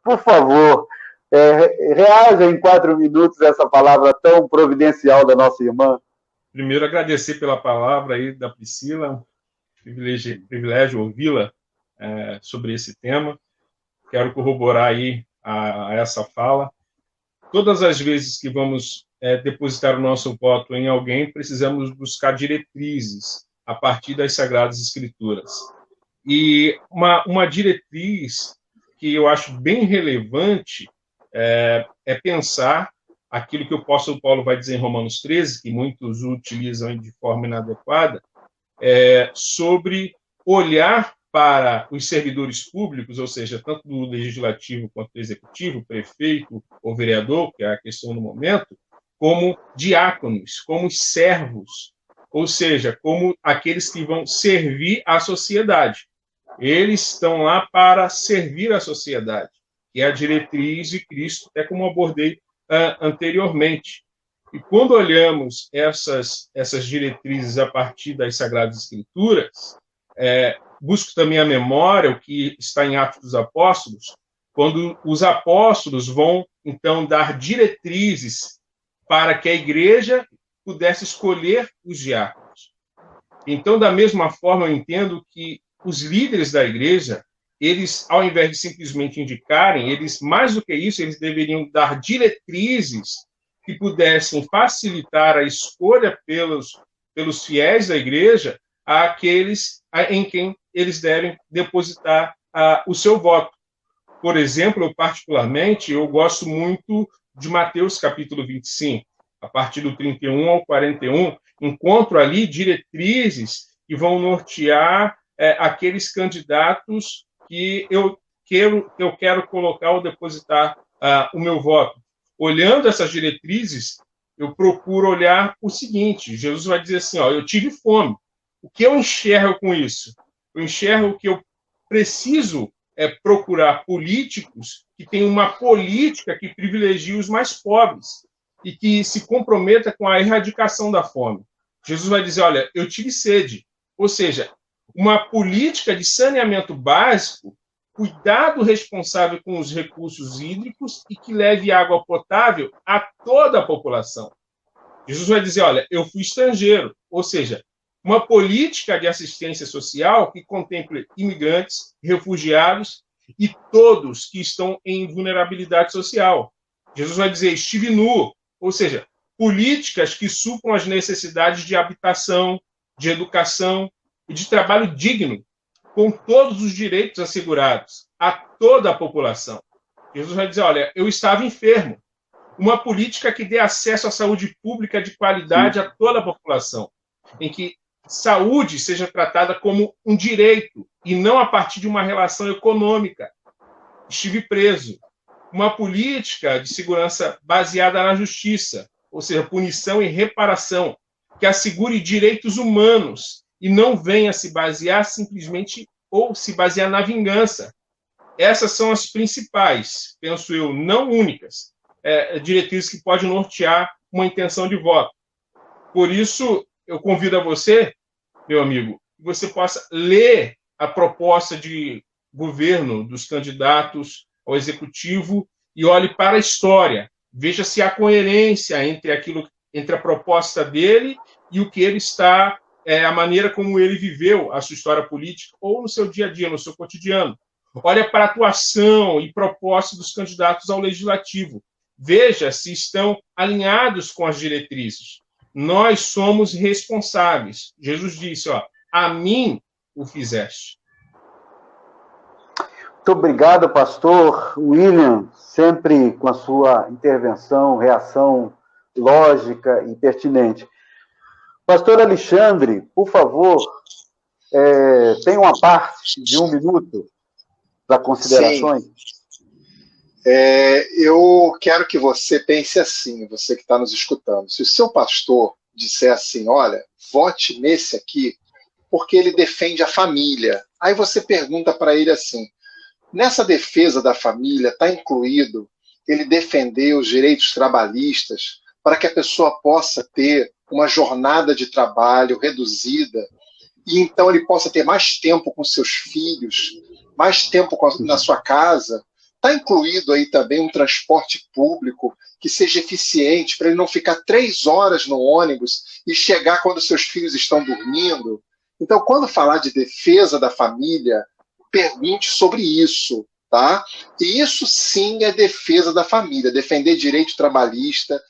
Por favor, reaja em 4 minutos essa palavra tão providencial da nossa irmã. Primeiro, agradecer pela palavra aí da Priscila, privilégio ouvi-la sobre esse tema. Quero corroborar aí a essa fala. Todas as vezes que vamos depositar o nosso voto em alguém, precisamos buscar diretrizes a partir das Sagradas Escrituras. E uma diretriz que eu acho bem relevante é pensar aquilo que o apóstolo Paulo vai dizer em Romanos 13, que muitos utilizam de forma inadequada, sobre olhar para os servidores públicos, ou seja, tanto do legislativo quanto do executivo, prefeito ou vereador, que é a questão no momento, como diáconos, como servos, ou seja, como aqueles que vão servir à sociedade. Eles estão lá para servir a sociedade, que é a diretriz de Cristo, até como abordei anteriormente. E quando olhamos essas diretrizes a partir das Sagradas Escrituras, busco também a memória, o que está em Atos dos Apóstolos, quando os apóstolos vão, então, dar diretrizes para que a igreja pudesse escolher os diáconos. Então, da mesma forma, eu entendo que os líderes da igreja, eles, ao invés de simplesmente indicarem, eles, mais do que isso, eles deveriam dar diretrizes que pudessem facilitar a escolha pelos fiéis da igreja àqueles em quem eles devem depositar o seu voto. Por exemplo, eu gosto muito de Mateus capítulo 25, a partir do 31 ao 41, encontro ali diretrizes que vão nortear aqueles candidatos que eu quero colocar ou depositar o meu voto. Olhando essas diretrizes, eu procuro olhar o seguinte: Jesus vai dizer assim, eu tive fome. O que eu enxergo com isso? Eu enxergo que eu preciso procurar políticos que tenham uma política que privilegie os mais pobres e que se comprometa com a erradicação da fome. Jesus vai dizer, olha, eu tive sede. Ou seja, uma política de saneamento básico, cuidado responsável com os recursos hídricos e que leve água potável a toda a população. Jesus vai dizer, olha, eu fui estrangeiro. Ou seja, uma política de assistência social que contemple imigrantes, refugiados e todos que estão em vulnerabilidade social. Jesus vai dizer, estive nu. Ou seja, políticas que supram as necessidades de habitação, de educação e de trabalho digno, com todos os direitos assegurados a toda a população. Jesus vai dizer, olha, eu estava enfermo. Uma política que dê acesso à saúde pública de qualidade a toda a população, em que saúde seja tratada como um direito e não a partir de uma relação econômica. Estive preso. Uma política de segurança baseada na justiça, ou seja, punição e reparação, que assegure direitos humanos e não venha se basear simplesmente ou se basear na vingança. Essas são as principais, penso eu, não únicas, diretrizes que podem nortear uma intenção de voto. Por isso, eu convido a você, meu amigo, que você possa ler a proposta de governo dos candidatos ao executivo e olhe para a história. Veja se há coerência entre a proposta dele e o que ele está, a maneira como ele viveu a sua história política ou no seu dia a dia, no seu cotidiano. Olha para a atuação e proposta dos candidatos ao legislativo. Veja se estão alinhados com as diretrizes. Nós somos responsáveis. Jesus disse, a mim o fizeste. Muito obrigado, pastor William, sempre com a sua intervenção, reação lógica e pertinente. Pastor Alexandre, por favor, tem uma parte de 1 minuto para considerações? Sim. Eu quero que você pense assim, você que está nos escutando. Se o seu pastor disser assim, olha, vote nesse aqui, porque ele defende a família. Aí você pergunta para ele assim, nessa defesa da família está incluído ele defender os direitos trabalhistas para que a pessoa possa ter uma jornada de trabalho reduzida e então ele possa ter mais tempo com seus filhos, mais tempo na sua casa. está incluído aí também um transporte público que seja eficiente, para ele não ficar 3 horas no ônibus e chegar quando seus filhos estão dormindo? Então, quando falar de defesa da família, pergunte sobre isso, tá? E isso sim é defesa da família, defender direito trabalhista,